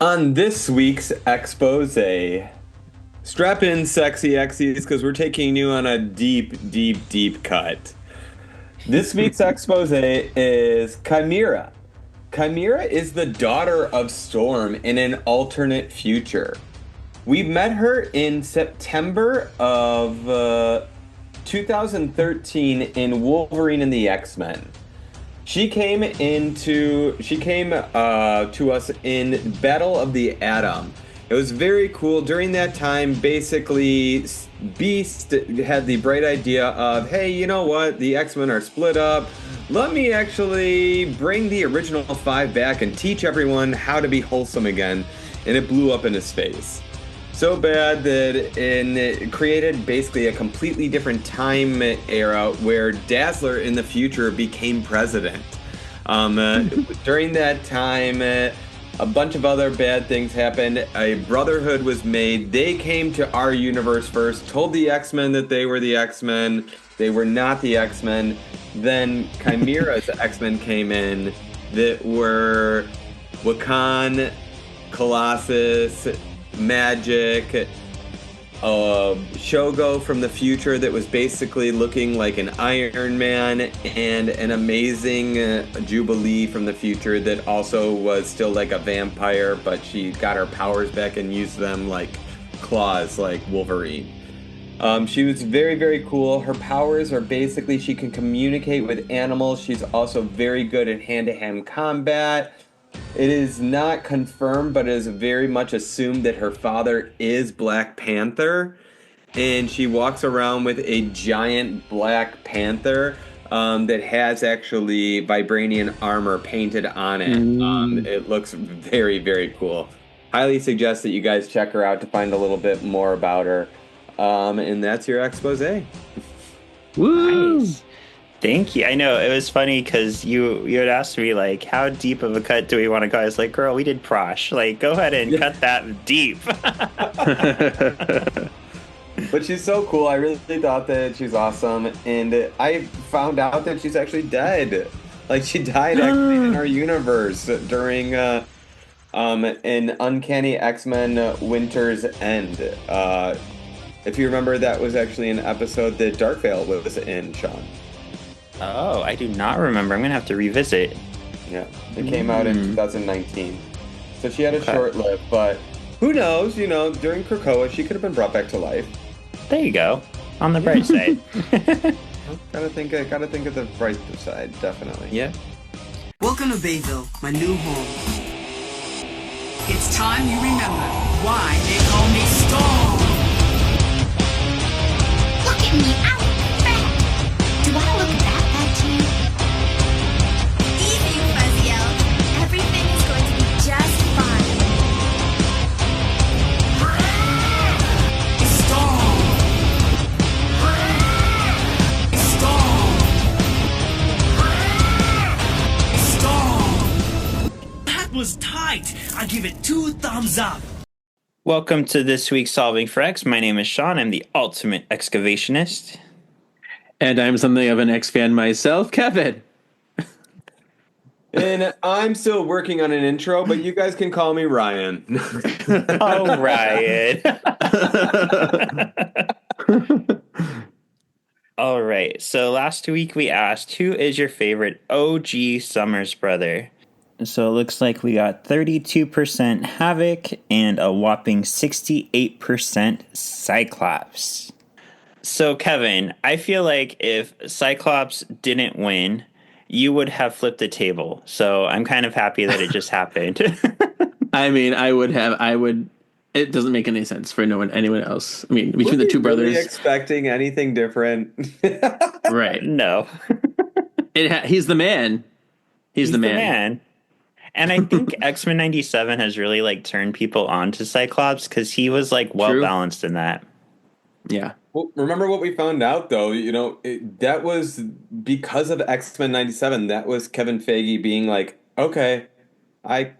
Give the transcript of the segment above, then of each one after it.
On this week's expose, strap in sexy X's because we're taking you on a deep, deep, deep cut. This week's expose is Chimera. Chimera is the daughter of Storm in an alternate future. We met her in September of 2013 in Wolverine and the X-Men. She came to us in Battle of the Atom. It was very cool. During that time, basically, Beast had the bright idea of, hey, you know what? The X-Men are split up. Let me actually bring the original five back and teach everyone how to be wholesome again. And it blew up in his face. So bad that it created basically a completely different time era where Dazzler in the future became president. During that time, a bunch of other bad things happened. A brotherhood was made. They came to our universe first, told the X-Men that they were the X-Men. They were not the X-Men. Then Chimera's X-Men came in that were Wakan, Colossus, Magic, Shogo from the future that was basically looking like an Iron Man, and an amazing Jubilee from the future that also was still like a vampire, but she got her powers back and used them like claws like Wolverine. She was very, very cool. Her powers are basically she can communicate with animals. She's also very good at hand-to-hand combat. It is not confirmed, but it is very much assumed that her father is Black Panther, and she walks around with a giant Black Panther that has actually vibranium armor painted on it. It looks very, very cool. Highly suggest that you guys check her out to find a little bit more about her. And that's your expose. Woo! Nice. Thank you. I know it was funny because you had asked me like, how deep of a cut do we want to go? I was like, girl, we did Prosh. Like, go ahead and cut that deep. But she's so cool. I really thought that she's awesome, and I found out that she's actually dead. Like she died actually in our universe during an Uncanny X-Men Winter's End. If you remember, that was actually an episode that Darkveil was in, Sean. Oh, I do not remember. I'm going to have to revisit. Yeah, it came out in 2019. So she had a short life, but who knows, during Krakoa, she could have been brought back to life. There you go. On the bright side. Gotta think of the bright side, definitely. Yeah. Welcome to Bayville, my new home. It's time you remember why they call me Storm. Look at me, I'm fat. Do I look that bad to you? Easy, Fuzzy Elf. Everything is going to be just fine. Storm. Storm. Storm. That was tight. I give it 2 thumbs up. Welcome to this week's Solving for X. My name is Sean. I'm the ultimate excavationist. And I'm something of an X fan myself, Kevin. And I'm still working on an intro, but you guys can call me Ryan. Oh, Ryan. All right. So last week we asked, who is your favorite OG Summers brother? So it looks like we got 32% Havoc and a whopping 68% Cyclops. So, Kevin, I feel like if Cyclops didn't win, you would have flipped the table. So I'm kind of happy that it just happened. I mean, I would. It doesn't make any sense for anyone else. I mean, between the two brothers. Really expecting anything different? Right. No. He's the man. He's the man. And I think X-Men 97 has really like turned people on to Cyclops because he was like well balanced in that. Yeah. Well, remember what we found out though, that was because of X-Men 97. That was Kevin Feige being like, okay, I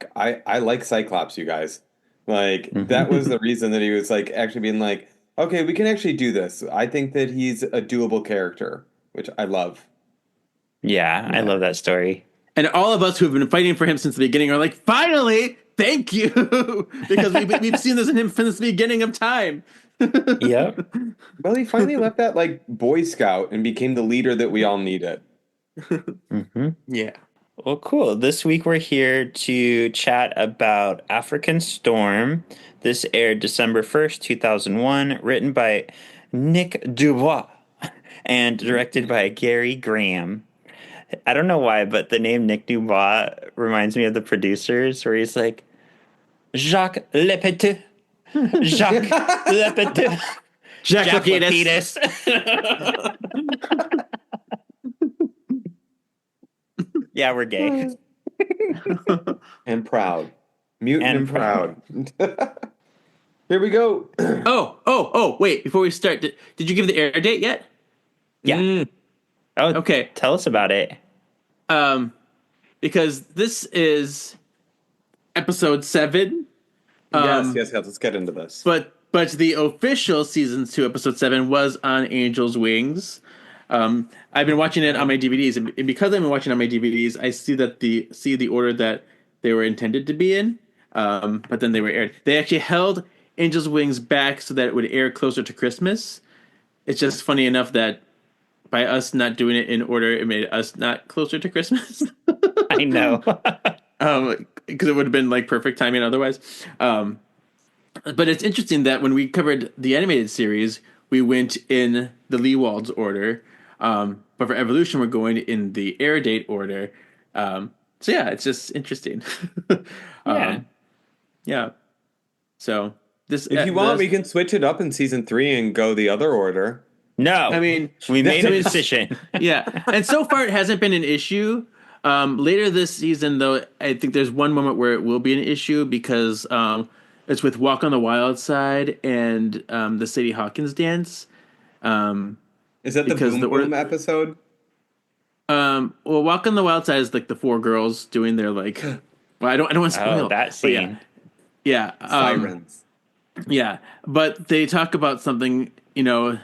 like Cyclops, you guys. Like that was the reason that he was like actually being like, okay, we can actually do this. I think that he's a doable character, which I love. Yeah, I love that story. And all of us who have been fighting for him since the beginning are like, finally, thank you, because we've seen this in him since the beginning of time. Yep. Well, he finally left that like Boy Scout and became the leader that we all needed. Yeah. Well, cool. This week we're here to chat about African Storm. This aired December 1st, 2001, written by Nick Dubois and directed by Gary Graham. I don't know why, but the name Nick Dubois reminds me of the producers, where he's like, Jacques Lepetit. Jacques Lepetit. Jack Jack Lapidus. Lapidus. Yeah, we're gay. And proud. Mutant And and proud. Here we go. Oh, wait, before we start, did you give the air date yet? Yeah. Oh, Okay. Tell us about it. Because this is episode 7. Yes. Let's get into this. But the official season 2, episode 7 was on Angel's Wings. I've been watching it on my DVDs, and because I've been watching it on my DVDs, I see that the order that they were intended to be in, but then they were aired. They actually held Angel's Wings back so that it would air closer to Christmas. It's just funny enough that by us not doing it in order, it made us not closer to Christmas. I know. Because it would have been like perfect timing otherwise. But it's interesting that when we covered the animated series, we went in the Leewald's order. But for Evolution, we're going in the air date order. So yeah, it's just interesting. Yeah. Yeah. So this, If you want, we can switch it up in season 3 and go the other order. No. I mean, we made a decision. Yeah, and so far it hasn't been an issue. Later this season, though, I think there's one moment where it will be an issue because it's with Walk on the Wild Side and the Sadie Hawkins dance. Is that the Boom Boom episode? Well, Walk on the Wild Side is like the 4 girls doing their like. Well, I don't want to spoil that scene. Yeah. Sirens. Yeah, but they talk about something, in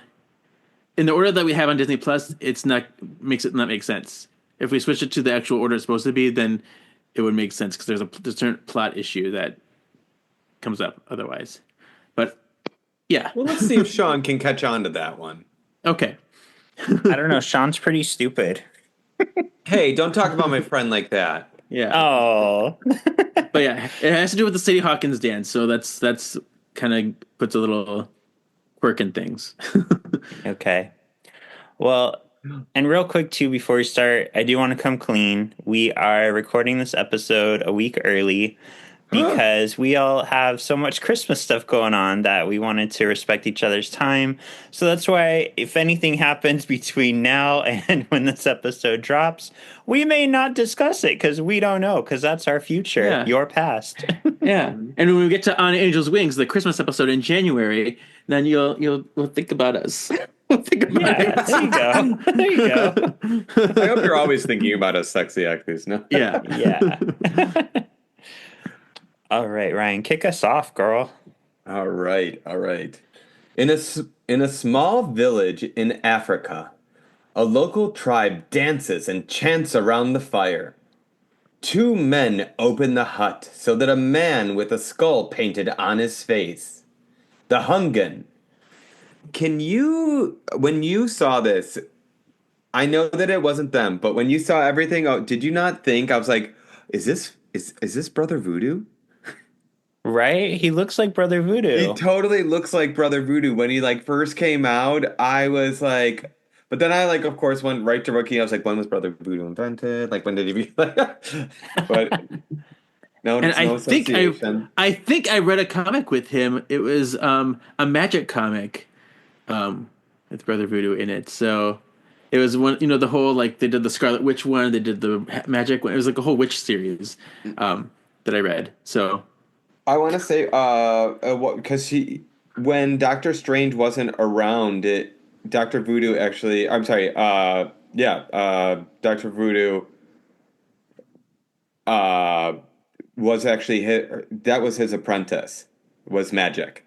the order that we have on Disney Plus. Makes it not make sense. If we switch it to the actual order it's supposed to be, then it would make sense because there's a certain plot issue that comes up otherwise. But yeah, Well, let's see if Sean can catch on to that one. okay. I don't know. Sean's pretty stupid. Hey, don't talk about my friend like that. Yeah. Oh. But yeah, it has to do with the Sadie Hawkins dance, so that's kind of puts a little quirk in things. Okay. Well, and real quick, too, before we start, I do want to come clean. We are recording this episode a week early because we all have so much Christmas stuff going on that we wanted to respect each other's time. So that's why if anything happens between now and when this episode drops, we may not discuss it because we don't know, because that's our future, your past. Yeah, and when we get to On Angel's Wings, the Christmas episode in January, then you'll think about us. Think about it. There you go. There you go. I hope you're always thinking about us sexy actors. No? Yeah. Yeah. All right, Ryan, kick us off, girl. All right. In a small village in Africa, a local tribe dances and chants around the fire. 2 men open the hut so that a man with a skull painted on his face. The Hungan. When you saw this, I know that it wasn't them, but when you saw everything, did you not think, I was like, is this Brother Voodoo? Right? He looks like Brother Voodoo. He totally looks like Brother Voodoo. When he first came out, I was like, but then I of course went right to Rookie. I was like, when was Brother Voodoo invented? When did he be but no, And no association. I think I read a comic with him. It was a magic comic with Brother Voodoo in it. So it was one, the whole they did the Scarlet Witch one, they did the magic one. It was a whole witch series that I read. So I want to say, because when Doctor Strange wasn't around, Doctor Voodoo actually. I'm sorry. Doctor Voodoo. Was actually that was his apprentice. Was magic,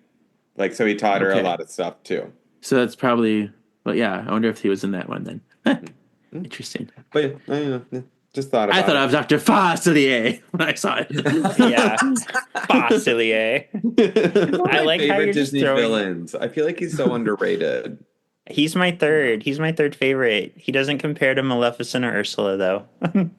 so he taught her a lot of stuff too. So that's probably. But yeah, I wonder if he was in that one then. Interesting. But yeah, Just thought about I thought it. I was Dr. Facilier when I saw it. Yeah. Facilier. I like how Favorite you're just Disney throwing. villains. I feel like he's so underrated. He's my third. He's my third favorite. He doesn't compare to Maleficent or Ursula, though. I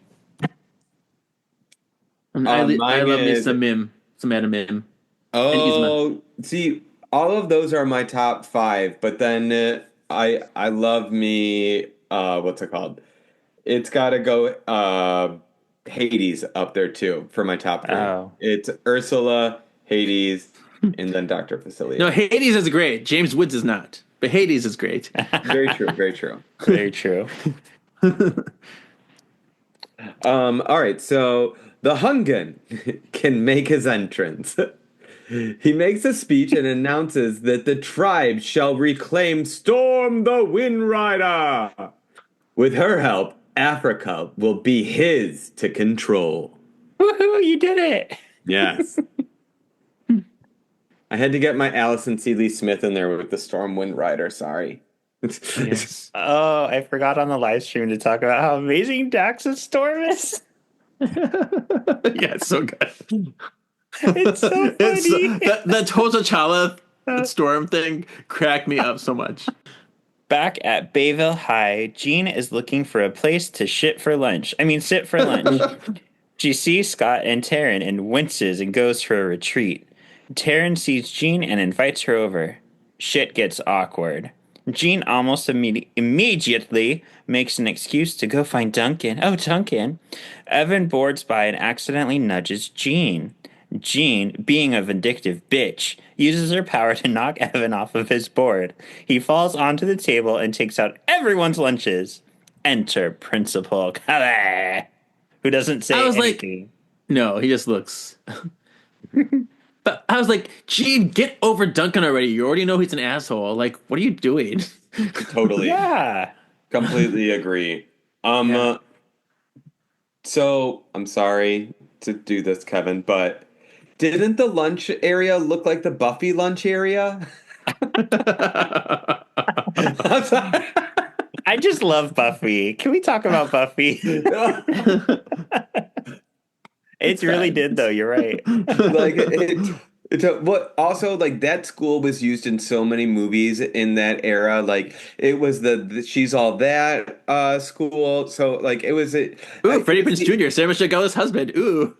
Mine love me is- some Mim, some Madam Mim. Oh, see, all of those are my top 5, but then I love me. What's it called? It's got to go Hades up there too for my top 3. Oh. It's Ursula, Hades, and then Dr. Facilier. No, Hades is great. James Woods is not, but Hades is great. Very true. Very true. Very true. All right, so the Hungan can make his entrance. He makes a speech and announces that the tribe shall reclaim Storm the Wind Rider. With her help, Africa will be his to control. Woohoo, you did it. Yes. I had to get my Allison Seeley Smith in there with the Storm Wind Rider, sorry. Yes. Oh, I forgot on the live stream to talk about how amazing Dax's storm is. Yeah, it's so good. It's so funny. That Total Chala storm thing cracked me up so much. Back at Bayville High, Jean is looking for a place to sit for lunch. She sees Scott and Taryn and winces and goes for a retreat. Taryn sees Jean and invites her over. Shit gets awkward. Jean almost immediately makes an excuse to go find Duncan. Oh, Duncan. Evan boards by and accidentally nudges Jean. Jean, being a vindictive bitch, uses her power to knock Evan off of his board. He falls onto the table and takes out everyone's lunches. Enter Principal Calais, who doesn't say I was anything. No, he just looks. But I was like, Gene, get over Duncan already. You already know he's an asshole. Like, what are you doing? Totally. Yeah. Completely agree. Yeah. So I'm sorry to do this, Kevin, but didn't the lunch area look like the Buffy lunch area? I'm sorry. I just love Buffy. Can we talk about Buffy? It really did, though. You're right. What also, like, that school was used in so many movies in that era. Like, it was the She's All That school. So, like, it was Ooh, Freddie Prinze Jr., Sarah Michelle Gellar's husband. Ooh.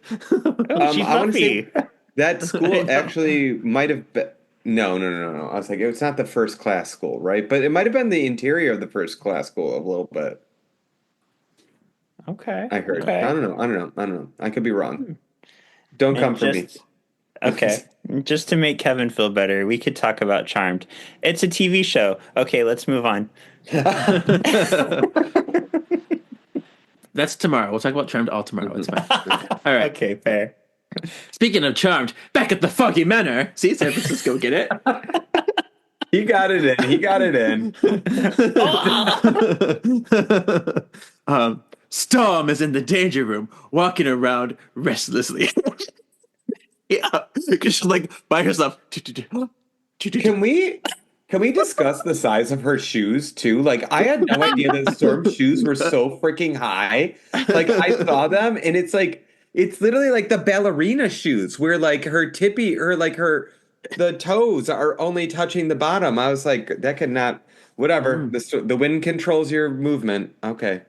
Oh, she's I wanna Buffy. say that school actually might have been. No. I was like, it's not the first class school, right? But it might have been the interior of the first class school a little bit. Okay. I heard. Okay. I don't know. I could be wrong. Don't come for me. Okay. Just to make Kevin feel better, we could talk about Charmed. It's a TV show. Okay, let's move on. That's tomorrow. We'll talk about Charmed all tomorrow. It's fine. All right. Okay, fair. Speaking of Charmed, back at the Foggy Manor. See, San Francisco, get it? He got it in. Storm is in the danger room, walking around restlessly. Yeah, because she's like by herself. Can we discuss the size of her shoes too? Like, I had no idea that Storm's shoes were so freaking high. Like, I saw them and it's literally like the ballerina shoes where like the toes are only touching the bottom. I was like, that could not, whatever. The wind controls your movement. Okay.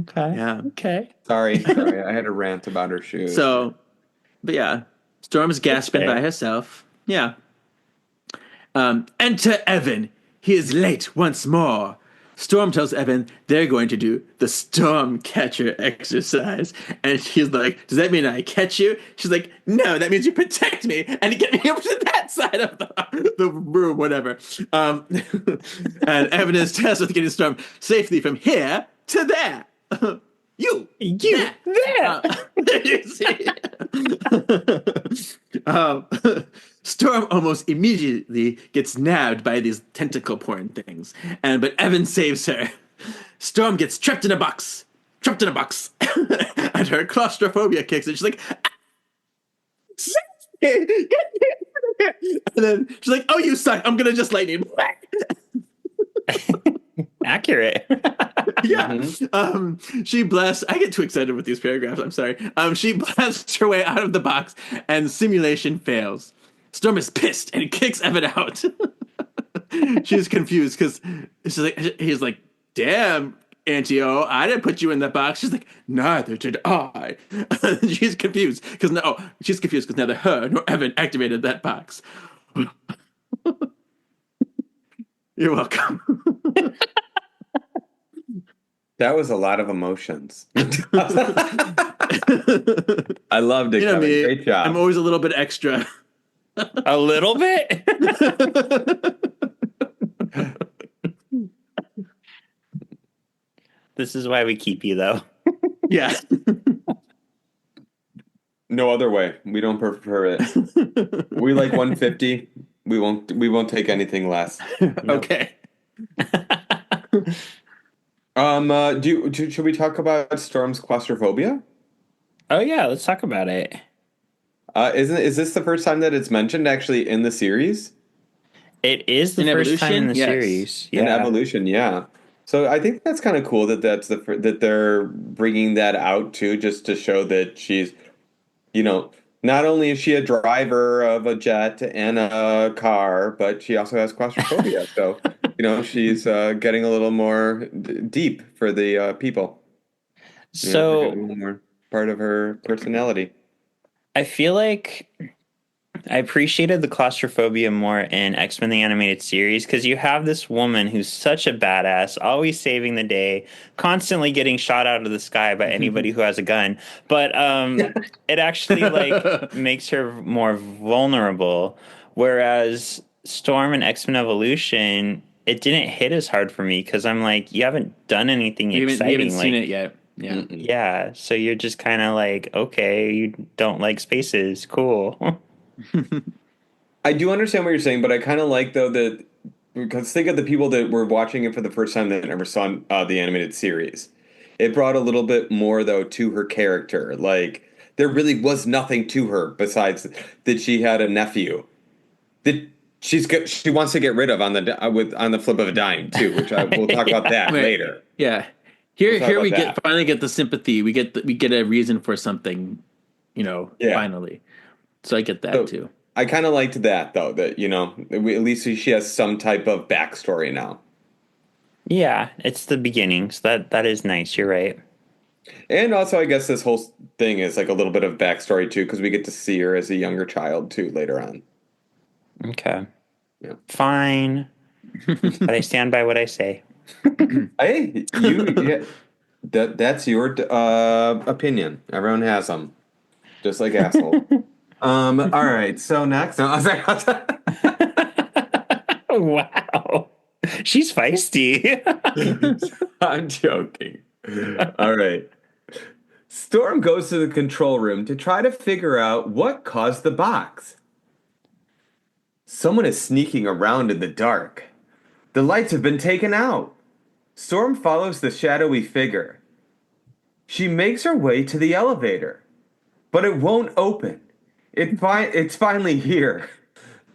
Okay. Yeah. Okay. Sorry. I had a rant about her shoes. So, but yeah, Storm's gasping fair. by herself. Yeah. Enter Evan. He is late once more. Storm tells Evan they're going to do the storm catcher exercise. And she's like, does that mean I catch you? She's like, no, that means you protect me and get me over to that side of the room, whatever. And Evan is tasked with getting Storm safely from here to there. You there. You see? Storm almost immediately gets nabbed by these tentacle porn things, but Evan saves her. Storm gets trapped in a box, and her claustrophobia kicks in. She's like, and then she's like, "Oh, you suck! I'm gonna just lightning." Accurate. Yeah. She blasts. I get too excited with these paragraphs. I'm sorry. She blasts her way out of the box, and simulation fails. Storm is pissed and kicks Evan out. She's confused because he's like, "Damn, Auntie-O, I didn't put you in that box." She's like, "Neither did I." She's confused because neither her nor Evan activated that box. You're welcome. That was a lot of emotions. I loved it, Kevin. Me, Great job. I'm always a little bit extra. A little bit? This is why we keep you, though. Yeah. No other way. We don't prefer it. We like 150. We won't take anything less. Okay. Should we talk about Storm's claustrophobia? Oh, yeah, let's talk about it. Is this the first time that it's mentioned actually in the series? It is the In first time in the Evolution? Yes. series. In Yeah. Evolution, yeah. So I think that's kind of cool that that they're bringing that out too, just to show that she's, not only is she a driver of a jet and a car, but she also has claustrophobia. So, she's getting a little more deep for the people. So Getting a little more part of her personality. I feel like I appreciated the claustrophobia more in X-Men the Animated Series because you have this woman who's such a badass, always saving the day, constantly getting shot out of the sky by anybody who has a gun. But it actually makes her more vulnerable. Whereas Storm and X-Men Evolution, it didn't hit as hard for me because I'm like, you haven't done anything exciting. You haven't seen it yet. Yeah. Mm-mm. Yeah, so you're just kind of like, okay, you don't like spaces, cool. I do understand what you're saying, but I kind of like though that because think of the people that were watching it for the first time that never saw the animated series. It brought a little bit more though to her character. Like there really was nothing to her besides that she had a nephew that she wants to get rid of on the flip of a dime too, which we'll talk about that Right. later. Yeah. We'll talk Here we about that. finally get the sympathy. We get a reason for something, Yeah. finally. So I get that So, too. I kind of liked that though, that at least she has some type of backstory now. Yeah, it's the beginning, so that is nice. You're right. And also, I guess this whole thing is like a little bit of backstory too, because we get to see her as a younger child too later on. Okay. Yeah. Fine. But I stand by what I say. Hey, that's your opinion. Everyone has them, just like asshole. All right. So next, I was like, Wow. She's feisty. I'm joking. All right. Storm goes to the control room to try to figure out what caused the box. Someone is sneaking around in the dark. The lights have been taken out. Storm follows the shadowy figure. She makes her way to the elevator, but it won't open. It's finally here.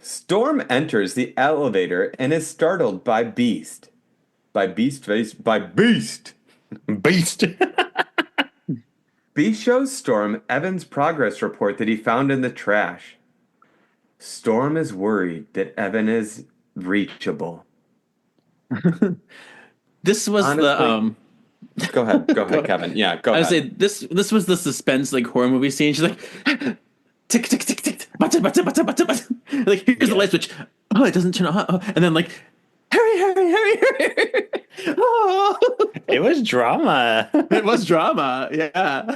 Storm enters the elevator and is startled by Beast. By Beast. Beast. Beast shows Storm Evan's progress report that he found in the trash. Storm is worried that Evan is reachable. This was Honestly, Go ahead, Kevin. Yeah, go I ahead. would say this was the suspense horror movie scene. She's like tick tick tick tick button. Like here's the light switch. Oh, it doesn't turn on. Oh. And then hurry. Oh. It was drama. It was drama. Yeah.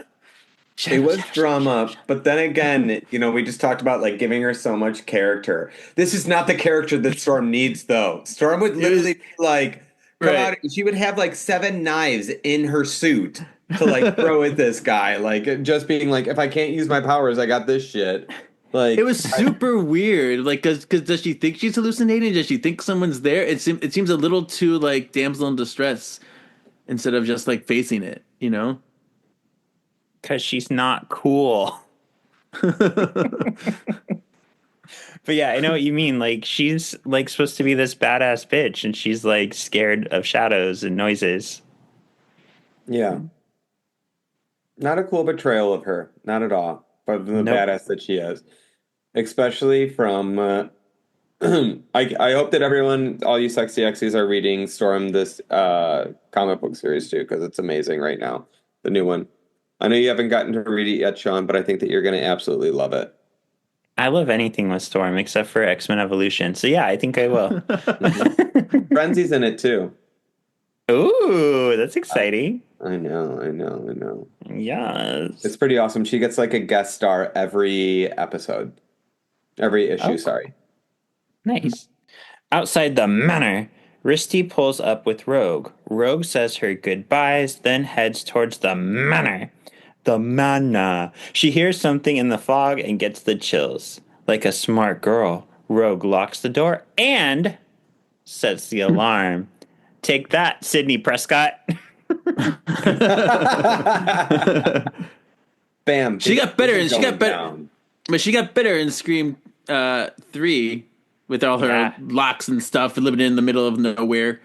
It was drama, but then again, we just talked about giving her so much character. This is not the character that Storm needs, though. Storm would literally be come Right. out. She would have 7 knives in her suit to throw at this guy. Just being if I can't use my powers, I got this shit. It was super weird. Because does she think she's hallucinating? Does she think someone's there? It seems a little too damsel in distress instead of just facing it. Because she's not cool. But yeah, I know what you mean. She's supposed to be this badass bitch, and she's scared of shadows and noises. Yeah. Not a cool betrayal of her. Not at all. But the Nope. badass that she is. Especially from I hope that everyone, all you sexy X's, are reading Storm this comic book series too, because it's amazing right now. The new one. I know you haven't gotten to read it yet, Sean, but I think that you're gonna absolutely love it. I love anything with Storm except for X-Men Evolution. So yeah, I think I will. Frenzy's in it too. Ooh, that's exciting. I know. Yes. It's pretty awesome. She gets like a guest star every episode. Every issue, Oh. sorry. Nice. Outside the manor, Risty pulls up with Rogue. Rogue says her goodbyes, then heads towards the manor. The manor. She hears something in the fog and gets the chills. Like a smart girl, Rogue locks the door and sets the alarm. Take that, Sydney Prescott. Bam. She got better, and she got better. Down. But she got better in Scream 3 with all her locks and stuff, living in the middle of nowhere.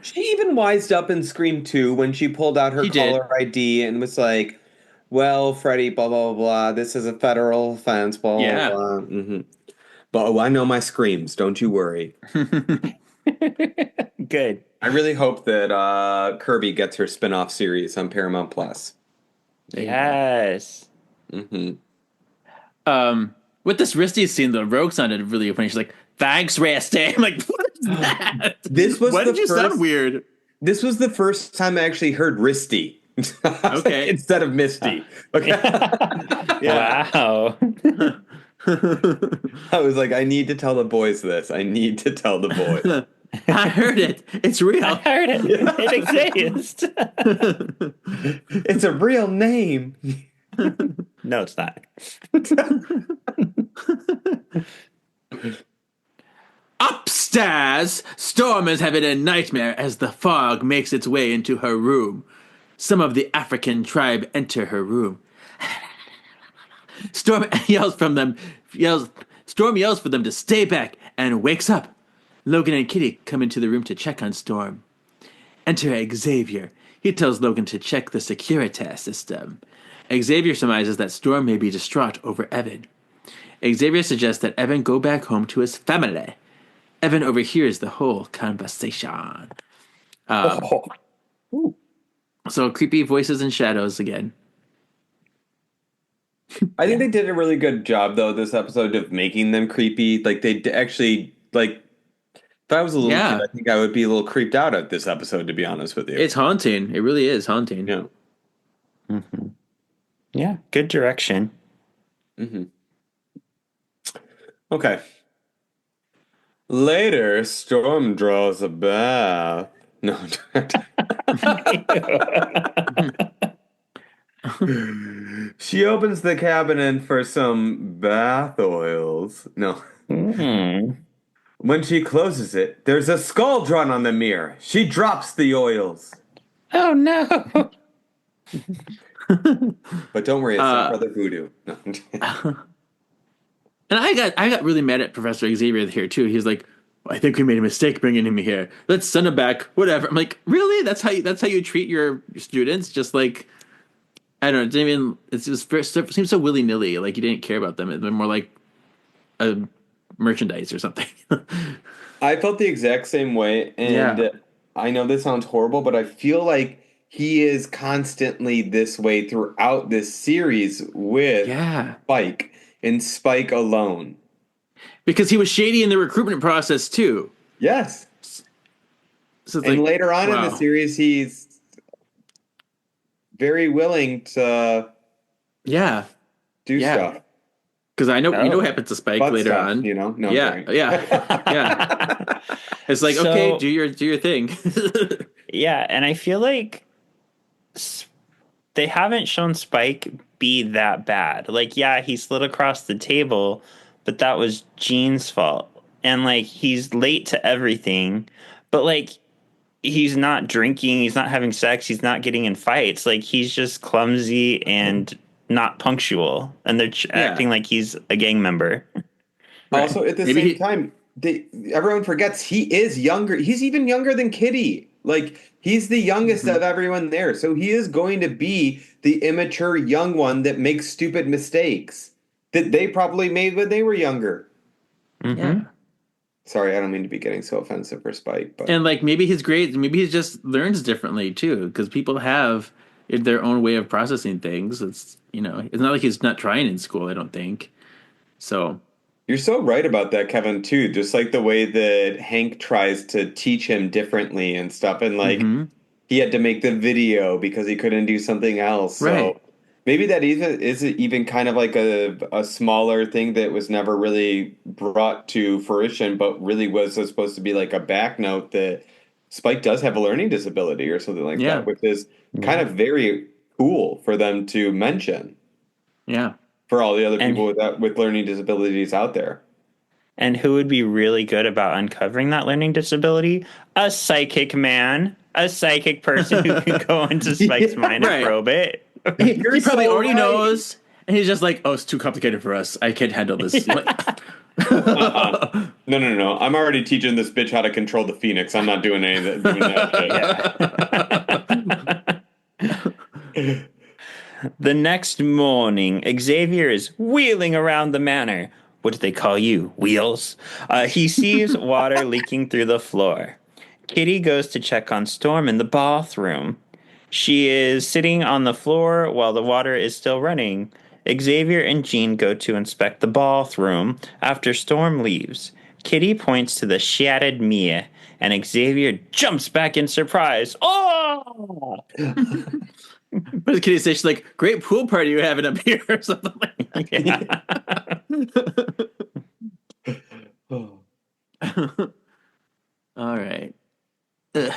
She even wised up in Scream 2 when she pulled out her caller ID and was like, well, Freddy, blah, blah, blah, this is a federal offense, blah, blah, blah. Mm-hmm. But I know my screams, don't you worry. Good. I really hope that Kirby gets her spin-off series on Paramount Plus. Yes. Mm-hmm. With this Risty scene, the Rogue sounded really funny. She's like, thanks, Risty. I'm like, what is that? This was Why the did you sound weird? This was the first time I actually heard Risty. Okay. Instead of Misty. Okay. Wow. I was like, I need to tell the boys this. I need to tell the boys. I heard it. It's real. I heard it. It exists. It's a real name. No, it's not. Upstairs, Storm is having a nightmare as the fog makes its way into her room. Some of the African tribe enter her room. Storm yells for them to stay back and wakes up. Logan and Kitty come into the room to check on Storm. Enter Xavier. He tells Logan to check the Securitas system. Xavier surmises that Storm may be distraught over Evan. Xavier suggests that Evan go back home to his family. Evan overhears the whole conversation. So creepy voices and shadows again. I think they did a really good job, though, this episode of making them creepy. Like, they actually, like, if I was a little kid, I think I would be a little creeped out at this episode, to be honest with you. It's haunting. It really is haunting. Yeah. Mm-hmm. Yeah, good direction. Mm-hmm. Okay. Later, Storm draws a bath. No. She opens the cabinet for some bath oils. No. Mm. When she closes it, there's a skull drawn on the mirror. She drops the oils. Oh, no. But don't worry, it's not Brother Voodoo. No. And I got really mad at Professor Xavier here too. He's like, I think we made a mistake bringing him here. Let's send him back. Whatever. I'm like, really? That's how you treat your students? Just like, I don't know. It didn't even, it seems so willy nilly. Like you didn't care about them. They're more like a merchandise or something. I felt the exact same way, and I know this sounds horrible, but I feel like he is constantly this way throughout this series with Spike and Spike alone. Because he was shady in the recruitment process too. Yes. So and like, later on in the series, he's very willing to do stuff. Because I know you know what happens to Spike later stuff, on. You know, no, yeah. It's like, okay, do your thing. Yeah, and I feel like they haven't shown Spike be that bad. Like, yeah, he slid across the table, but that was Jean's fault. And like, he's late to everything, but like, he's not drinking, he's not having sex, he's not getting in fights. Like, he's just clumsy and not punctual, and they're acting like he's a gang member. Also, at the same time, everyone forgets he is younger. He's even younger than Kitty. Like, he's the youngest of everyone there, so he is going to be the immature young one that makes stupid mistakes that they probably made when they were younger. Yeah. Sorry, I don't mean to be getting so offensive for Spike, but And like maybe his grades, maybe he just learns differently too, because people have their own way of processing things. It's it's not like he's not trying in school. I don't think so. you're so right about that, Kevin, too. Just like the way that Hank tries to teach him differently and stuff, and like he had to make the video because he couldn't do something else. Right. So maybe that even is even kind of like a smaller thing that was never really brought to fruition, but really was supposed to be like a back note that Spike does have a learning disability or something like Yeah. that, which is kind of very cool for them to mention Yeah. for all the other And- people with learning disabilities out there. And who would be really good about uncovering that learning disability? A psychic man, a psychic person who can go into Spike's mind right. and probe it. He You're probably so already right. knows, and he's just like, "Oh, it's too complicated for us. I can't handle this." Like, No. I'm already teaching this bitch how to control the Phoenix. I'm not doing any of that. Doing that shit. The next morning, Xavier is wheeling around the manor. What do they call you? Wheels? He sees water leaking through the floor. Kitty goes to check on Storm in the bathroom. She is sitting on the floor while the water is still running. Xavier and Jean go to inspect the bathroom after Storm leaves. Kitty points to the shattered mirror, and Xavier jumps back in surprise. Oh! what does Kitty say? She's like, "Great pool party you're having up here," or something like that. All right. Ugh.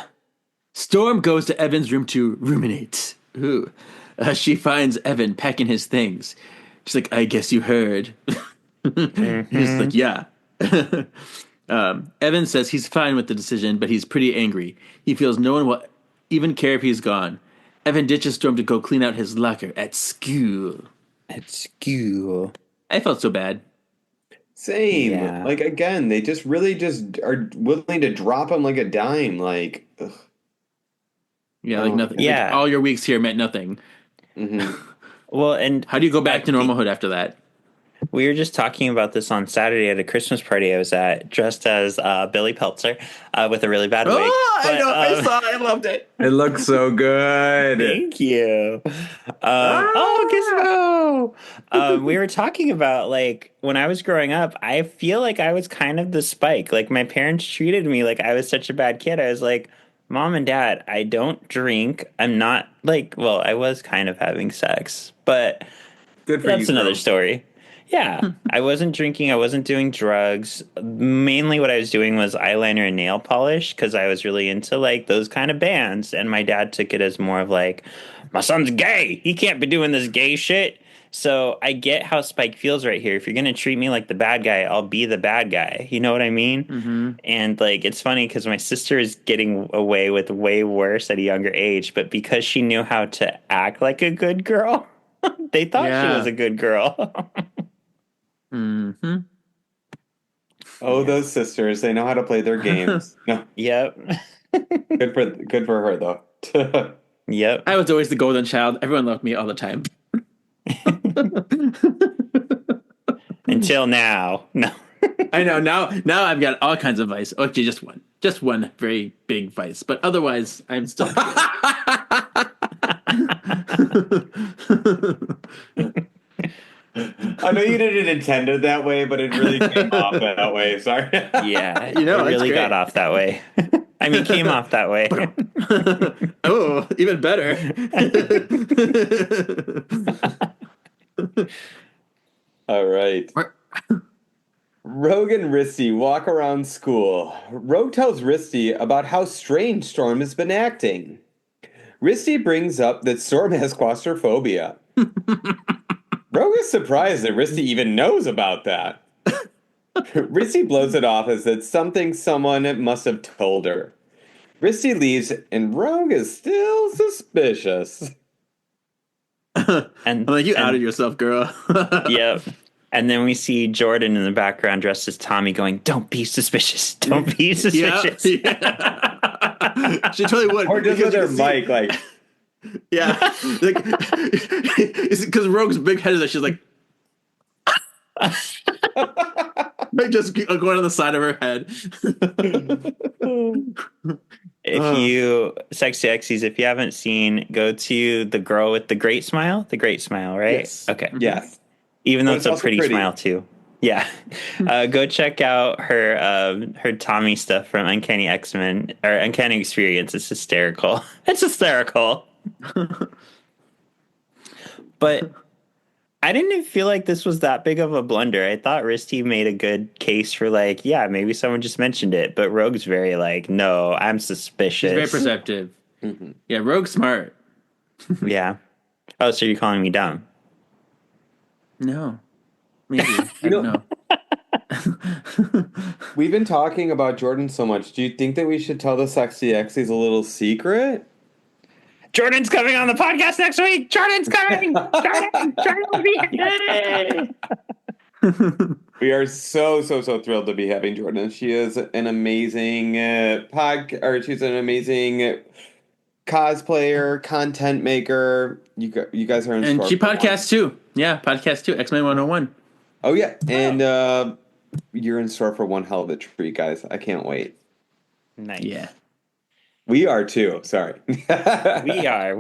Storm goes to Evan's room to ruminate. Ooh. She finds Evan packing his things. She's like, "I guess you heard." He's like, "Yeah." Evan says he's fine with the decision, but he's pretty angry. He feels no one will even care if he's gone. Evan ditches Storm to go clean out his locker at school. At school. I felt so bad. Same. Yeah. Like, again, they just really just are willing to drop him like a dime. Like, ugh. Yeah, like nothing. Yeah. Like, all your weeks here meant nothing. Well, and How do you go back to normalhood after that? we were just talking about this on Saturday at a Christmas party I was at, dressed as Billy Peltzer with a really bad wig. I know. I um, saw. I loved it. It looks so good. Thank you. Oh, Gizmo! We were talking about, like, when I was growing up, I feel like I was kind of the Spike. Like, my parents treated me like I was such a bad kid. I was like, Mom and Dad, I don't drink. I'm not, like, well, I was kind of having sex, but Good for that's you, another girl. story. Yeah, I wasn't drinking. I wasn't doing drugs. Mainly what I was doing was eyeliner and nail polish because I was really into, like, those kind of bands. And my dad took it as more of like, my son's gay. He can't be doing this gay shit. So I get how Spike feels right here. If you're going to treat me like the bad guy, I'll be the bad guy. You know what I mean? Mm-hmm. And, like, it's funny because my sister is getting away with way worse at a younger age. But because she knew how to act like a good girl, they thought she was a good girl. Mm-hmm. Oh, those sisters, they know how to play their games. No, Yep. good for her though. Yep. I was always the golden child. Everyone loved me all the time. Until now. No. I know. Now I've got all kinds of vice. Okay, just one very big vice, but otherwise I'm still. I know you didn't intend it that way, but it really came off that way. Sorry. Yeah. You know, it it's really great. got off that way. I mean, came off that way. Oh, even better. All right. Rogue and Risty walk around school. Rogue tells Risty about how strange Storm has been acting. Risty brings up that Storm has claustrophobia. Rogue is surprised that Risty even knows about that. Risty blows it off as it's something someone must have told her. Risty leaves, and Rogue is still suspicious. And I'm like, you outed yourself, girl. Yep. And then we see Jordan in the background dressed as Tommy going, "Don't be suspicious. Don't be suspicious." Yeah. She totally would. Or just with you her can see- mic, like, Yeah, like because Rogue's big head is that she's like, like just going on the side of her head. If you sexy X's, if you haven't seen, go to the girl with the great smile. The great smile, right? Yes. Okay. yes. Even though But it's it's a also pretty pretty. smile too. Yeah. Go check out her Tommy stuff from Uncanny X-Men or Uncanny Experience. It's hysterical. It's hysterical. But I didn't feel like this was that big of a blunder. I thought Risty made a good case for like, yeah, maybe someone just mentioned it, but Rogue's very like, no, I'm suspicious. She's very perceptive. Mm-hmm. Yeah, Rogue's smart. Yeah. Oh, so you're calling me dumb? No, maybe I don't know. We've been talking about Jordan so much. Do you think that we should tell the Sexy X's a little secret? Jordan's coming on the podcast next week. Jordan's coming. Jordan will be here. We are so thrilled to be having Jordan. She is an amazing she's an amazing cosplayer, content maker. You guys are in And store she for one. podcasts too. Yeah, podcast too. X-Men 101. Oh yeah, and you're in store for one hell of a treat, guys. I can't wait. Nice. Yeah. We are too. Sorry. We are.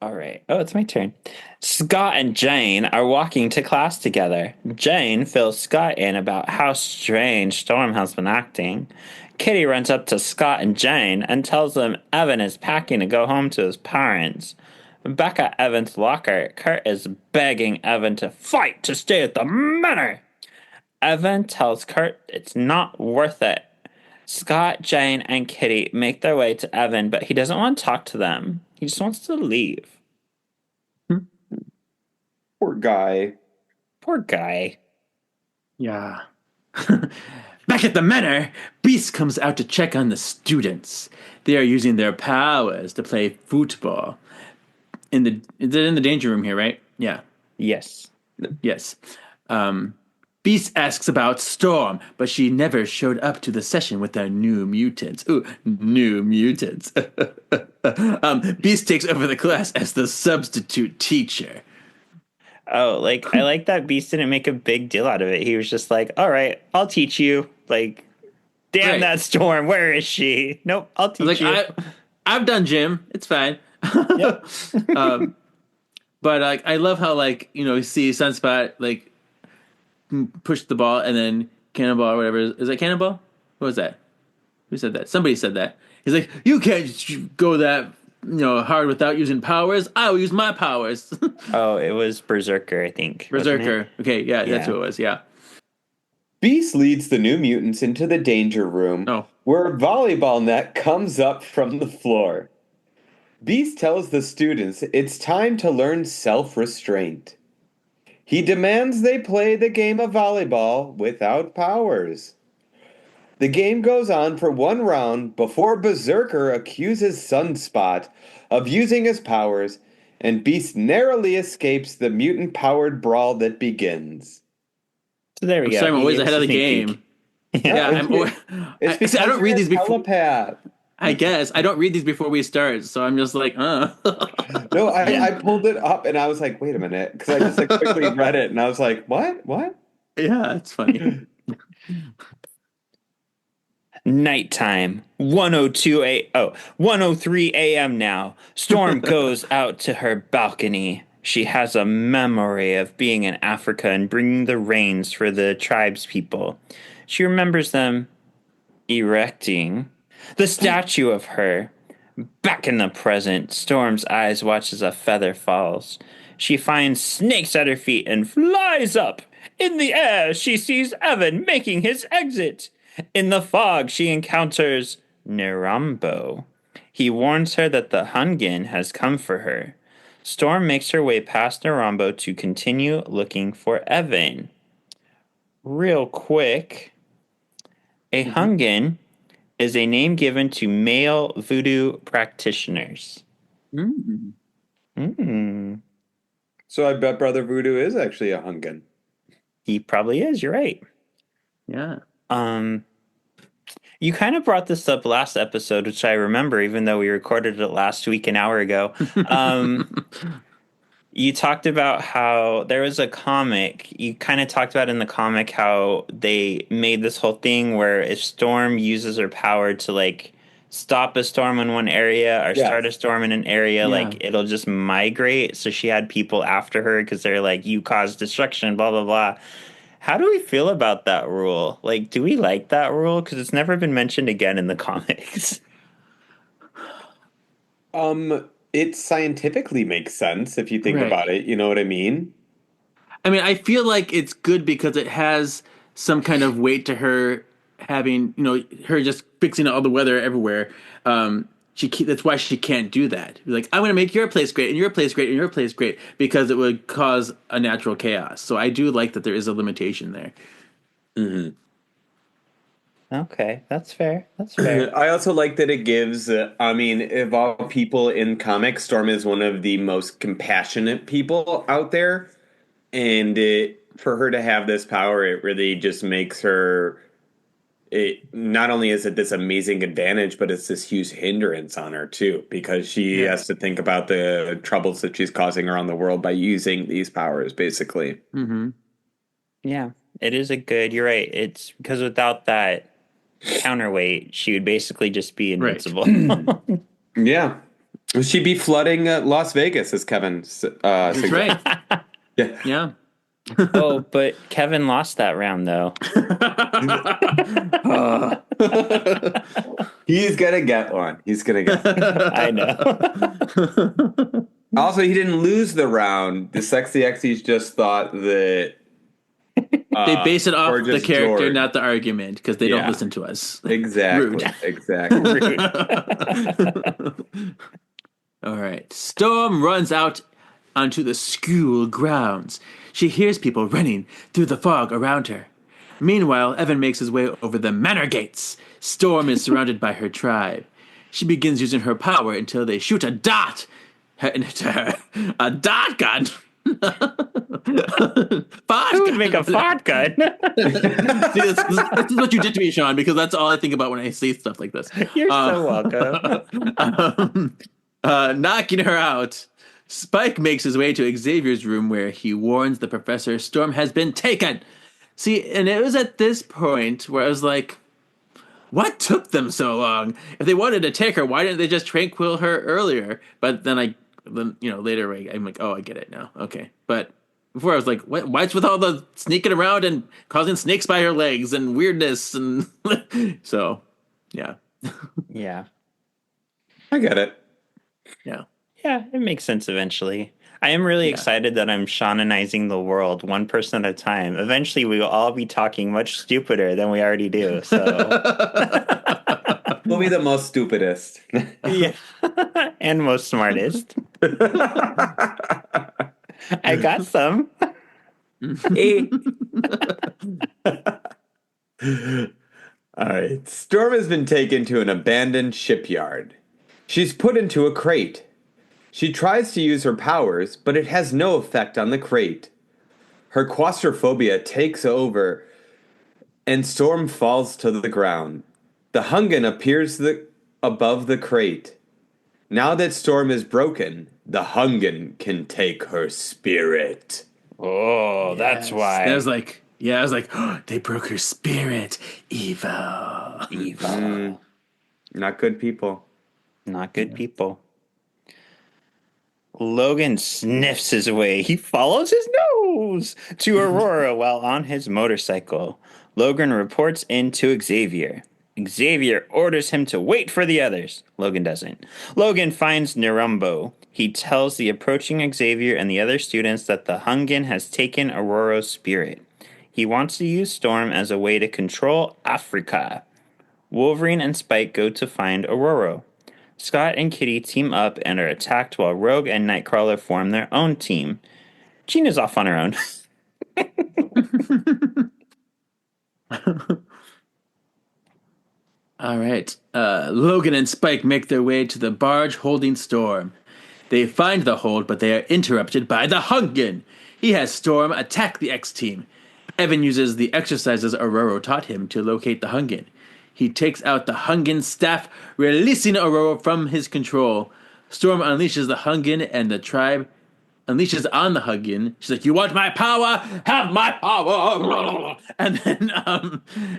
All right. Oh, it's my turn. Scott and Jane are walking to class together. Jane fills Scott in about how strange Storm has been acting. Kitty runs up to Scott and Jane and tells them Evan is packing to go home to his parents. Back at Evan's locker, Kurt is begging Evan to fight to stay at the manor. Evan tells Kurt it's not worth it. Scott, Jane, and Kitty make their way to Evan, but he doesn't want to talk to them. He just wants to leave. Poor guy. Poor guy. Yeah. Back at the manor, Beast comes out to check on the students. They are using their powers to play football. Is it in the danger room here, right? Yeah. Yes. Yes. Beast asks about Storm, but she never showed up to the session with her new mutants. Ooh, new mutants. Beast takes over the class as the substitute teacher. Oh, like, I like that Beast didn't make a big deal out of it. He was just like, all right, I'll teach you. Like, damn Right. that Storm. Where is she? Nope, I'll teach you. I've done gym. It's fine. Yep. But like, I love how you see Sunspot push the ball and then Cannonball or whatever. Is that Cannonball? What was that? Who said that? Somebody said that. He's like, you can't go that hard without using powers. I will use my powers. Oh, it was Berserker, I think. Berserker. Okay, yeah, that's who it was. Yeah. Beast leads the new mutants into the danger room, where a volleyball net comes up from the floor. Beast tells the students it's time to learn self-restraint. He demands they play the game of volleyball without powers. The game goes on for one round before Berserker accuses Sunspot of using his powers, and Beast narrowly escapes the mutant-powered brawl that begins. So there we go. I'm always ahead of the game. Yeah, It's because I don't read these before. Telepath. I guess I don't read these before we start, so I'm just like, No, I pulled it up and I was like, wait a minute, because I just quickly read it and I was like, what? Yeah, it's funny. Nighttime. 1:03 a.m. now. Storm goes out to her balcony. She has a memory of being in Africa and bringing the rains for the tribespeople. She remembers them erecting the statue of her. Back in the present, Storm's eyes watch as a feather falls. She finds snakes at her feet and flies up. In the air, she sees Evan making his exit. In the fog, she encounters Narambo. He warns her that the Hungin has come for her. Storm makes her way past Narambo to continue looking for Evan. Real quick, a Hungin is a name given to male voodoo practitioners. So I bet Brother Voodoo is actually a Hungin. He probably is, you're right. Yeah. You kind of brought this up last episode, which I remember, even though we recorded it last week an hour ago. You talked about how there was a comic. You kind of talked about in the comic how they made this whole thing where if Storm uses her power to like stop a storm in one area or start a storm in an area, like it'll just migrate. So she had people after her because they're like, you caused destruction, blah, blah, blah. How do we feel about that rule? Like, do we like that rule? Because it's never been mentioned again in the comics. It scientifically makes sense if you think about it. You know what I mean? I mean, I feel like it's good because it has some kind of weight to her having, her just fixing all the weather everywhere. That's why she can't do that. Like, I'm going to make your place great and your place great and your place great because it would cause a natural chaos. So I do like that there is a limitation there. Mm-hmm. Okay, that's fair. That's fair. I also like that it gives, of all people in comics, Storm is one of the most compassionate people out there. And for her to have this power, it really just makes her, not only is it this amazing advantage, but it's this huge hindrance on her too, because she has to think about the troubles that she's causing around the world by using these powers, basically. Mm-hmm. Yeah, it is you're right. It's because without that counterweight, she would basically just be invincible. Right. Yeah. She'd be flooding Las Vegas, as Kevin That's right. Yeah. Oh, but Kevin lost that round, though. He's gonna get one. I know. Also, he didn't lose the round. The Sexy Xyz just thought that they base it off the character, George. Not the argument, because they don't listen to us. Exactly. Rude. Exactly. Rude. All right. Storm runs out onto the school grounds. She hears people running through the fog around her. Meanwhile, Evan makes his way over the manor gates. Storm is surrounded by her tribe. She begins using her power until they shoot a dot into her. A dot gun. Who would make a fart gun? See, this is what you did to me, Sean, because that's all I think about when I see stuff like this. You're so welcome. Knocking her out, Spike makes his way to Xavier's room where he warns the professor Storm has been taken. See, and it was at this point where I was like, what took them so long? If they wanted to take her, why didn't they just tranquil her earlier? But then later I'm like, oh, I get it now. Okay. But before I was like, what's with all the sneaking around and causing snakes by her legs and weirdness? And so, yeah. Yeah. I get it. Yeah. Yeah, it makes sense eventually. I am really excited that I'm Shannonizing the world one person at a time. Eventually, we will all be talking much stupider than we already do. So We'll be the most stupidest. yeah, and most smartest. I got some. All right. Storm has been taken to an abandoned shipyard. She's put into a crate. She tries to use her powers, but it has no effect on the crate. Her claustrophobia takes over, and Storm falls to the ground. The Hungan appears above the crate. Now that Storm is broken, the Hungan can take her spirit. Oh, that's why. I was like, oh, they broke her spirit. Evil. Not good people. Not good people. Logan sniffs his way. He follows his nose to Ororo while on his motorcycle. Logan reports in to Xavier. Xavier orders him to wait for the others. Logan doesn't. Logan finds Nerumbo. He tells the approaching Xavier and the other students that the Hungan has taken Ororo's spirit. He wants to use Storm as a way to control Africa. Wolverine and Spike go to find Ororo. Scott and Kitty team up and are attacked while Rogue and Nightcrawler form their own team. Gina's off on her own. All right. Logan and Spike make their way to the barge holding Storm. They find the hold, but they are interrupted by the Hungan. He has Storm attack the X-Team. Evan uses the exercises Ororo taught him to locate the Hungan. He takes out the Hungan staff, releasing Ororo from his control. Storm unleashes the Hungan, and the tribe unleashes on the Hungan. She's like, "You want my power? Have my power!" And then,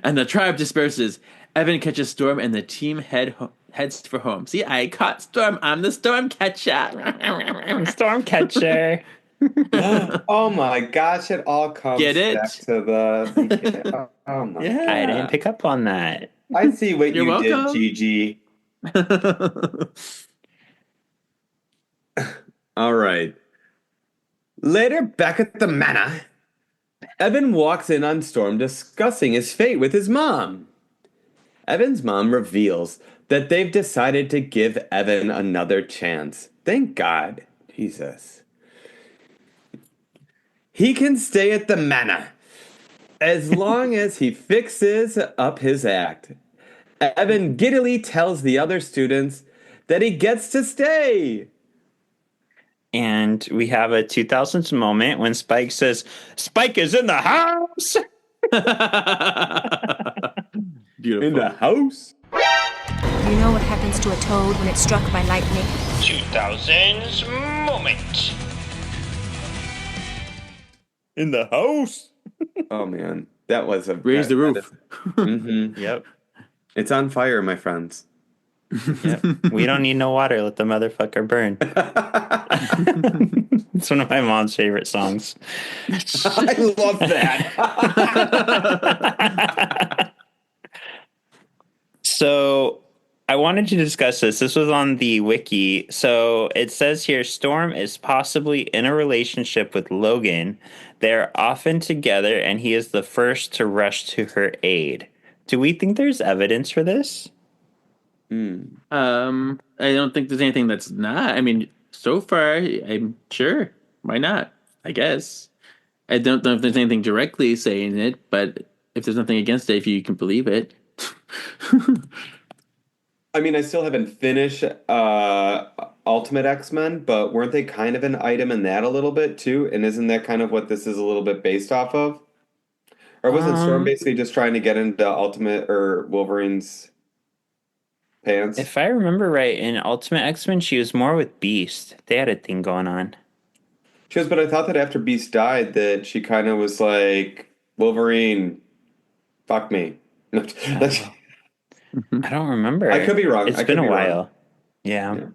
and the tribe disperses. Evan catches Storm, and the team heads for home. See, I caught Storm. I'm the Storm catcher. Storm catcher. Oh my gosh! It all comes Get it? back to the. Oh my! Yeah. I didn't pick up on that. I see what You're you welcome. did, Gigi. All right. Later, back at the manor, Evan walks in on Storm discussing his fate with his mom. Evan's mom reveals that they've decided to give Evan another chance. Thank God. Jesus. He can stay at the manor as long as he fixes up his act. Evan giddily tells the other students that he gets to stay. And we have a 2000s moment when Spike says, "Spike is in the house!" Beautiful. In the house? You know what happens to a toad when it's struck by lightning? 2000s moment. In the house. Oh man, that was a Raise the roof. Yep. It's on fire, my friends. Yep. We don't need no water. Let the motherfucker burn. It's one of my mom's favorite songs. I love that. So I wanted to discuss this. This was on the wiki. So it says here, Storm is possibly in a relationship with Logan. They're often together, and he is the first to rush to her aid. Do we think there's evidence for this? I don't think there's anything that's not. I mean, so far, I'm sure. Why not? I guess. I don't know if there's anything directly saying it, but if there's nothing against it, if you can believe it. I mean, I still haven't finished Ultimate X-Men, but weren't they kind of an item in that a little bit too? And isn't that kind of what this is a little bit based off of? Or wasn't Storm basically just trying to get into Ultimate or Wolverine's pants? If I remember right, in Ultimate X-Men, she was more with Beast. They had a thing going on. She was, but I thought that after Beast died, that she kind of was like, Wolverine, fuck me. I don't remember. I could be wrong. It's been a while. Yeah.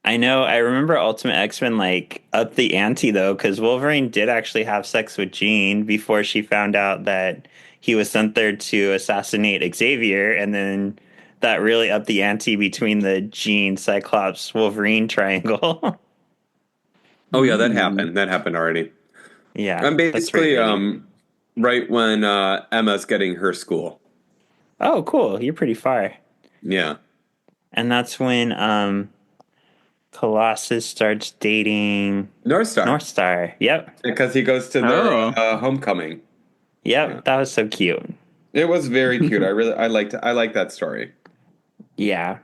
I know. I remember Ultimate X-Men like up the ante though, because Wolverine did actually have sex with Jean before she found out that he was sent there to assassinate Xavier, and then that really upped the ante between the Jean, Cyclops, Wolverine triangle. Oh yeah, that happened. That happened already. Yeah. I'm that's basically right. right when Emma's getting her school. Oh, cool. You're pretty far. Yeah. And that's when Colossus starts dating Northstar. Yep. Because he goes to their homecoming. Yep. Yeah. That was so cute. It was very cute. I liked that story. Yeah.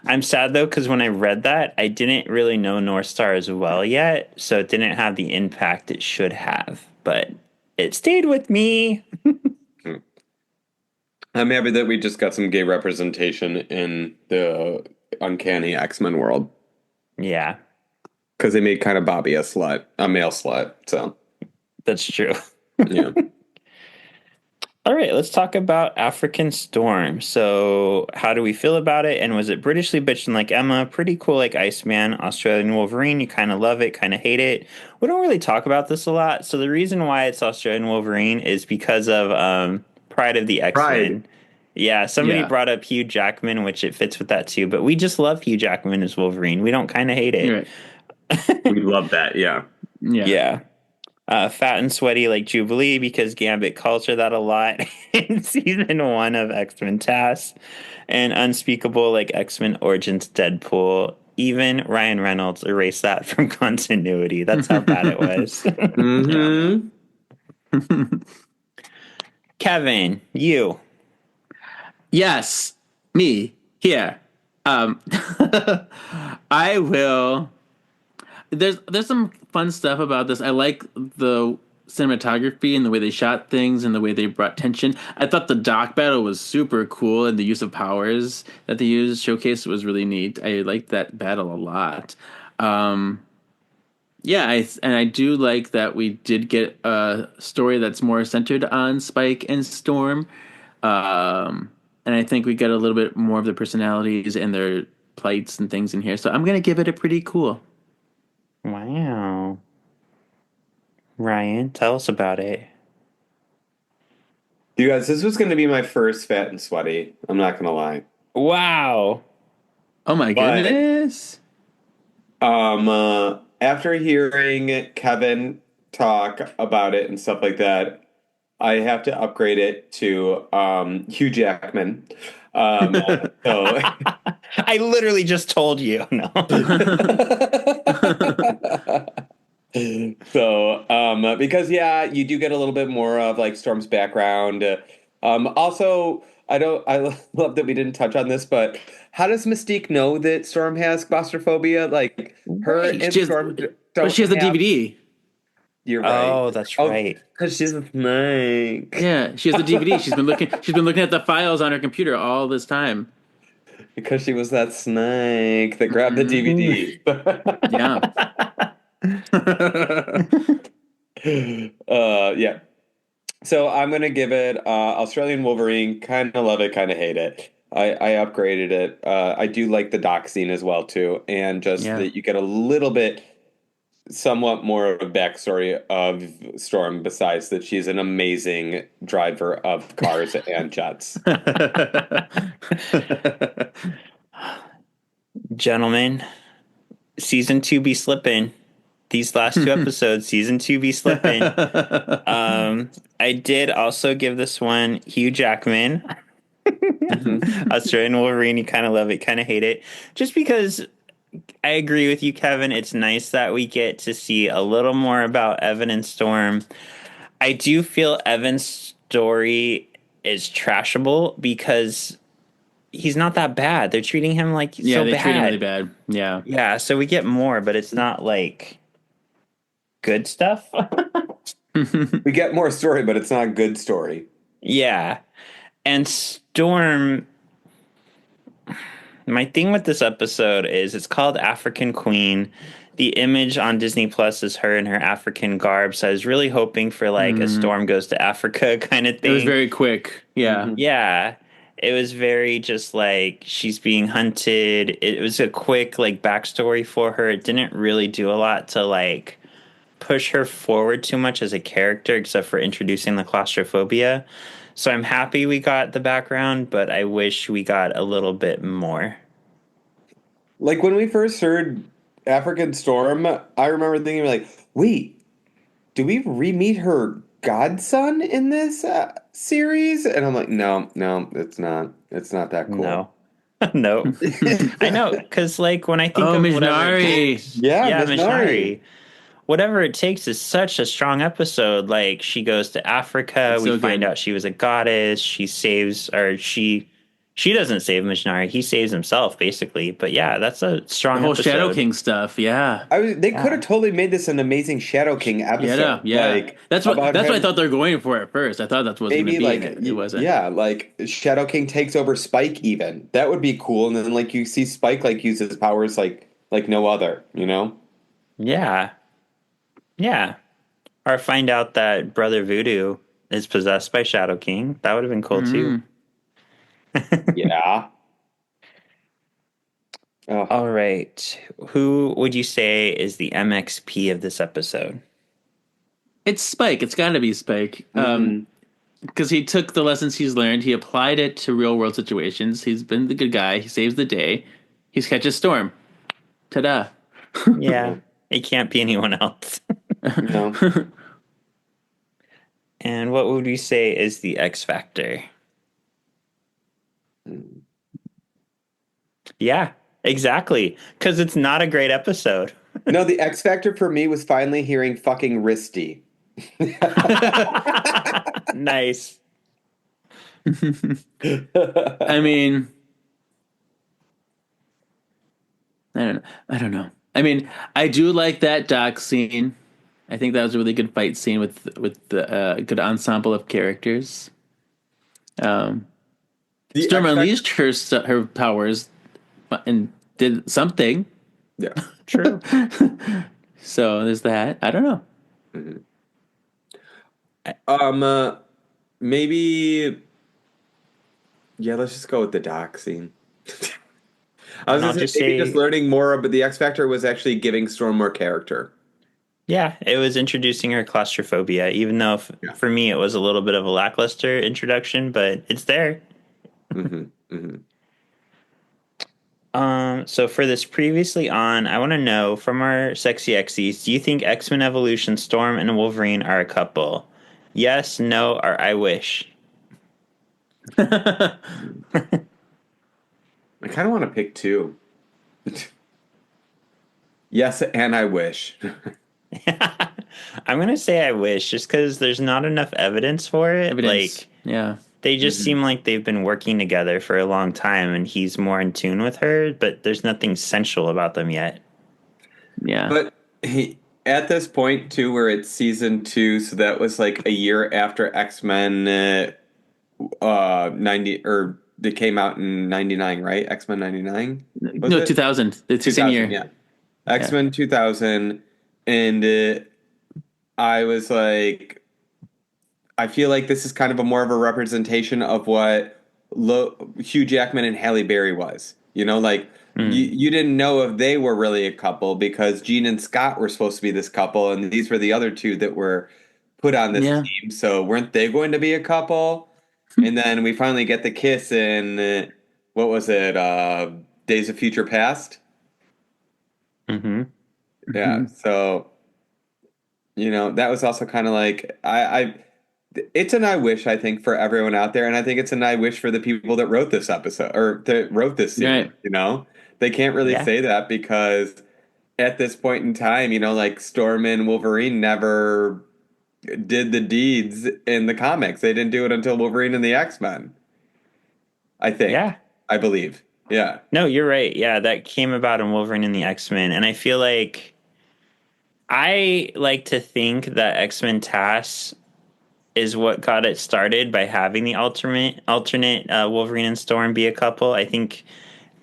I'm sad though, because when I read that, I didn't really know Northstar as well yet, so it didn't have the impact it should have. But it stayed with me. I'm happy that we just got some gay representation in the Uncanny X-Men world. Yeah. Because they made kind of Bobby a male slut. So That's true. yeah. All right, let's talk about African Storm. So, how do we feel about it? And was it Britishly bitchin' like Emma? Pretty cool like Iceman, Australian Wolverine. You kind of love it, kind of hate it. We don't really talk about this a lot. So, the reason why it's Australian Wolverine is because of Pride of the X-Men. Yeah, somebody brought up Hugh Jackman, which it fits with that too. But we just love Hugh Jackman as Wolverine. We don't kind of hate it. Right. We love that. Yeah. Yeah. Fat and sweaty like Jubilee because Gambit calls her that a lot in season 1 of X-Men TAS, and unspeakable like X-Men Origins Deadpool. Even Ryan Reynolds erased that from continuity. That's how bad it was. Kevin, you. Yes, me here. I will. There's some fun stuff about this. I like the cinematography and the way they shot things and the way they brought tension. I thought the dock battle was super cool, and the use of powers that they used showcase was really neat. I liked that battle a lot. Um, yeah, and I do like that we did get a story that's more centered on Spike and Storm. And I think we get a little bit more of the personalities and their plights and things in here. So I'm gonna give it a pretty cool. Wow. Ryan, tell us about it. You guys, this was going to be my first Fat and Sweaty. I'm not going to lie. Wow. Oh my But- goodness. After hearing Kevin talk about it and stuff like that, I have to upgrade it to Hugh Jackman. So I literally just told you. No. So, because you do get a little bit more of like Storm's background. Also, I love that we didn't touch on this, but how does Mystique know that Storm has claustrophobia? Like her Right. and She has- Storm don't But she has the have- DVD. You're right. Oh, that's right. Because she's a snake. Yeah, she has the DVD. She's been looking at the files on her computer all this time. Because she was that snake that grabbed the DVD. Yeah. Yeah. So I'm gonna give it Australian Wolverine. Kind of love it, kind of hate it. I upgraded it. I do like the dock scene as well too, and just that you get a little bit, somewhat more of a backstory of Storm. Besides that, she's an amazing driver of cars and jets. Gentlemen, season 2 be slipping. These last 2 episodes, season 2 be slipping. I did also give this one Hugh Jackman. Australian Wolverine, you kind of love it, kind of hate it. Just because I agree with you, Kevin. It's nice that we get to see a little more about Evan and Storm. I do feel Evan's story is trashable because he's not that bad. They're treating him like so they bad. treat him really bad. Yeah. Yeah, so we get more, but it's not like good stuff. We get more story, but it's not a good story. Yeah. And Storm, my thing with this episode is it's called African Queen. The image on Disney Plus is her in her African garb. So I was really hoping for like a Storm goes to Africa kind of thing. It was very quick. Yeah. Yeah. It was very just like she's being hunted. It was a quick like backstory for her. It didn't really do a lot to like push her forward too much as a character, except for introducing the claustrophobia. So I'm happy we got the background, but I wish we got a little bit more. Like when we first heard African Storm, I remember thinking like, wait, do we re-meet her godson in this series? And I'm like, no, it's not. It's not that cool. No. No. I know, because like when I think of whatever it takes, Yeah, Missionary. Whatever it takes is such a strong episode. Like she goes to Africa, It's we so find good. out she was a goddess. She saves, or she doesn't save Missionary. He saves himself basically. But yeah, that's a strong The whole episode. Shadow King stuff. Yeah. They could have totally made this an amazing Shadow King episode. Yeah. Like, That's what about I him- thought they were going for at first. I thought that's what was going to Maybe be like in it. It wasn't. Yeah, like Shadow King takes over Spike. Even that would be cool. And then like you see Spike like use his powers like no other. You know. Yeah. Yeah. Or find out that Brother Voodoo is possessed by Shadow King. That would have been cool too. Yeah. Oh. All right. Who would you say is the MXP of this episode? It's Spike. It's got to be Spike. Because he took the lessons he's learned, he applied it to real world situations. He's been the good guy. He saves the day. He catches Storm. Ta-da. Yeah. It can't be anyone else. No. And what would you say is the X Factor? Yeah, exactly. Because it's not a great episode. No, the X Factor for me was finally hearing fucking Risty. Nice. I mean, I don't know. I mean, I do like that dock scene. I think that was a really good fight scene with the good ensemble of characters. The Storm X Factor- unleashed her powers and did something. Yeah. True. So there's that. I don't know. Maybe. Yeah, let's just go with the dock scene. I was And I'll gonna just say maybe say- just learning more, but the X Factor was actually giving Storm more character. Yeah, it was introducing her claustrophobia, even though for me it was a little bit of a lackluster introduction, but it's there. So for this previously on, I want to know from our sexy Xies, do you think X-Men Evolution, Storm and Wolverine are a couple? Yes, no, or I wish. I kind of want to pick two. Yes, and I wish. I'm gonna say I wish, just because there's not enough evidence for it. Evidence. Like Yeah. they just seem like they've been working together for a long time, and he's more in tune with her. But there's nothing sensual about them yet. Yeah. But at this point, too, where it's season 2, so that was like a year after X-Men 90, or they came out in 99, right? X-Men 99? No, 2000. It's the same year. Yeah. X-Men 2000. And I was like, I feel like this is kind of a more of a representation of what Hugh Jackman and Halle Berry was. You know, like you didn't know if they were really a couple because Gene and Scott were supposed to be this couple, and these were the other two that were put on this team. So weren't they going to be a couple? And then we finally get the kiss in what was it? Days of Future Past. Mm-hmm. Yeah. So you know that was also kind of like it's an I wish, I think, for everyone out there, and I think it's an I wish for the people that wrote this episode or that wrote this scene. Right. You know, they can't really say that because at this point in time, you know, like Storm and Wolverine never did the deeds in the comics. They didn't do it until Wolverine and the X-Men. I think. Yeah. I believe. Yeah. No, you're right. Yeah, that came about in Wolverine and the X-Men, and I feel like I like to think that X-Men TAS is what got it started by having the alternate Wolverine and Storm be a couple. I think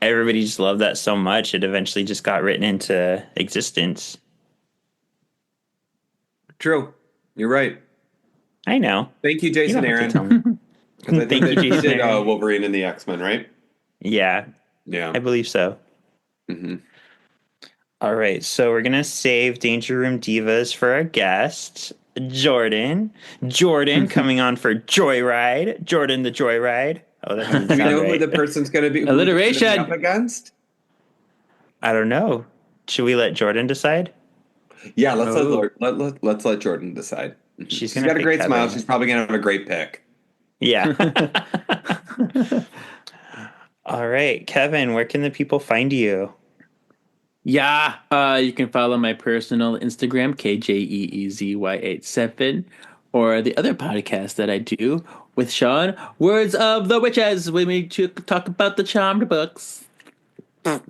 everybody just loved that so much it eventually just got written into existence. True. You're right. I know. Thank you, You Jason don't have Aaron. to tell me. Because I think Thank you, that he Jason did Aaron. Wolverine and the X-Men, right? Yeah, Yeah. I believe so. Mm-hmm. All right, so we're gonna save Danger Room Divas for our guest, Jordan. Jordan coming on for Joyride. Jordan the Joyride. Oh, that doesn't Do we sound know right. who the person's going to be? Alliteration. Who he's gonna be up against? I don't know. Should we let Jordan decide? Yeah, let's let Jordan decide. She's She's gonna got a pick great smile. Kevin. She's probably going to have a great pick. Yeah. All right, Kevin, where can the people find you? Yeah, you can follow my personal Instagram, KJEEZY87, or the other podcast that I do with Sean, Words of the Witches, when we talk about the charmed books.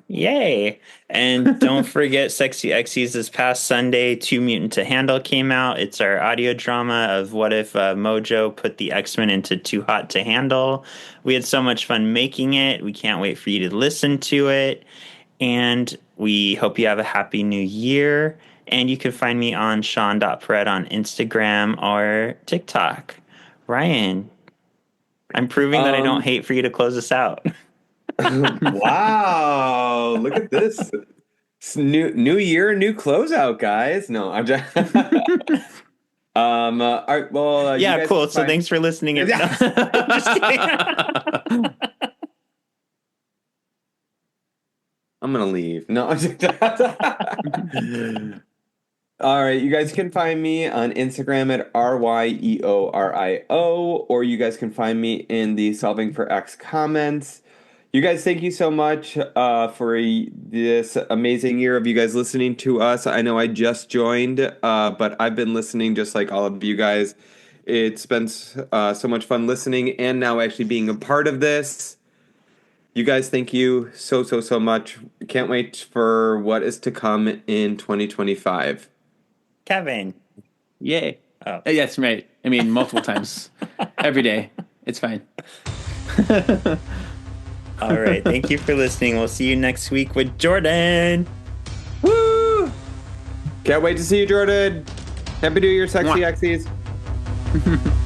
Yay. And don't forget Sexy Xies this past Sunday, Too Mutant to Handle came out. It's our audio drama of what if Mojo put the X-Men into Too Hot to Handle. We had so much fun making it. We can't wait for you to listen to it. And we hope you have a happy new year. And you can find me on Sean.Pred on Instagram or TikTok. Ryan, I'm proving that I don't hate for you to close us out. Wow, look at this. It's new year, new closeout, guys. No, I'm just all right, well, you Yeah, guys cool. can So find- thanks for listening. No, just kidding. I'm gonna leave. No, I'm just all right, you guys can find me on Instagram at RYEORIO, or you guys can find me in the Solving for X comments. You guys, thank you so much for this amazing year of you guys listening to us. I know I just joined, but I've been listening just like all of you guys. It's been so much fun listening and now actually being a part of this. You guys, thank you so much. Can't wait for what is to come in 2025. Kevin. Yay. Oh. That's right. I mean, multiple times. Every day. It's fine. All right. Thank you for listening. We'll see you next week with Jordan. Woo! Can't wait to see you, Jordan. Happy New Year, sexy Mwah. X's.